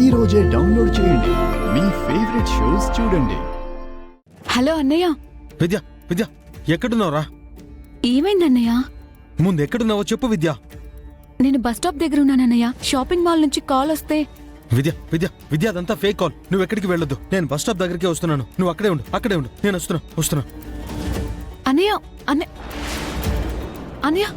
ఈ రోజే డౌన్లోడ్ చేయండి. మీ ఫేవరెట్ షోస్ చూడండి. హలో అన్నయ్య. విద్య విద్య ఎక్కడున్నావురా? ఏమైంది అన్నయ్య? ముందు ఎక్కడున్నావో చెప్పు విద్య. నేను బస్ స్టాప్ దగ్గర ఉన్నానన్నయ్య. షాపింగ్ మాల్ నుంచి కాల్ వస్తే. విద్య విద్య విద్య అదంతా ఫేక్ కాల్. నువ్వు ఎక్కడికి వెళ్ళొద్దు. నేను బస్ స్టాప్ దగ్గరికి వస్తున్నాను. నువ్వు అక్కడే ఉండు. నేను వస్తున్నా. అన్నయ్య అన్నయ్య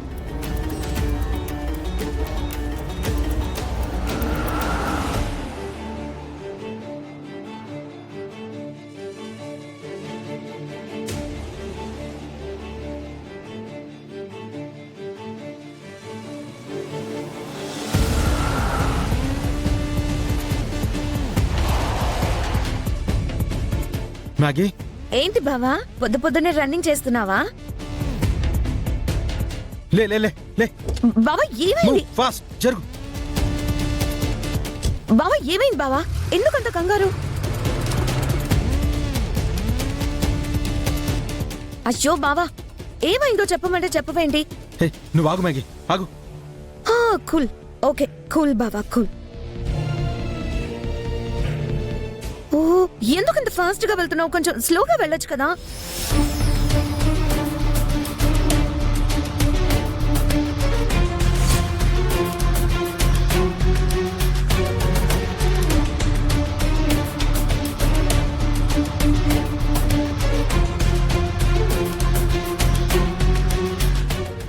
మ్యాగీ, ఏంటి బావా పొద్దున్నే రన్నింగ్ చేస్తున్నావా? లే లే లే లే బావా ఏమైంది? ఫాస్ట్ జరుగు. బావా ఏమైంది బావా? ఎందుకంత కంగారు? అయ్యో బావా ఏమైందో చెప్పమంటే చెప్పవేంటి? హే నువ్వు ఆగు మ్యాగీ, ఆగు. కూల్. ఓకే కూల్ బావా కూల్. ఓ ఎందుకంత ఫాస్ట్ గా వెళ్తున్నావు? కొంచెం స్లోగా వెళ్ళొచ్చు కదా.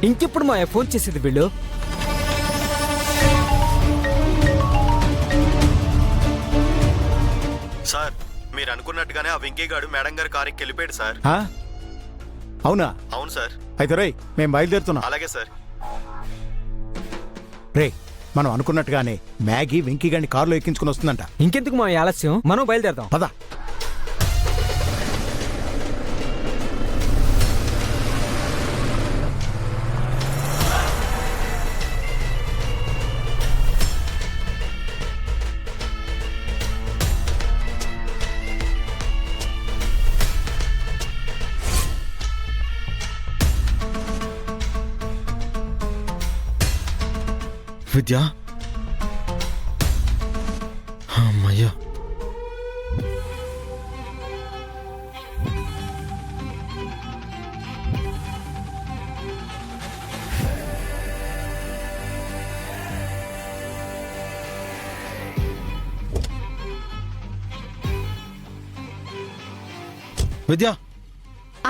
ఇంకెప్పుడు మా ఫోన్ చేసేది వీళ్ళు? సార్ మీరు అనుకున్నట్టుగానే ఆ వెంకీ గాడు మేడం గారి కారుకి వెళ్ళిపోయాడు సార్. అవునా? అవును సార్. అయితే రేయ్ మేము బయలుదేరుతున్నాం. అలాగే సార్. రే మనం అనుకున్నట్టుగానే మ్యాగీ వెంకీ గారిని కారులో ఎక్కించుకుని వస్తుందంట. ఇంకెందుకు మా ఆలస్యం, మనం బయలుదేరదాం పద. విద్య, అమ్మయ్యా. విద్య,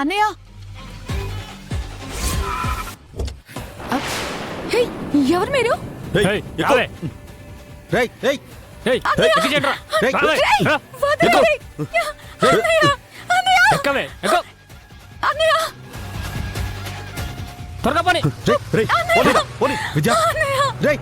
అన్నయ్య. హే ఎవరు మీరు? రేయ్ త్వరగా పని. విద్య, రేయ్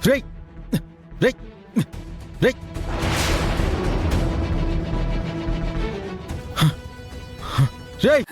రేయ్ రేయ్ రేయ్ రేయ్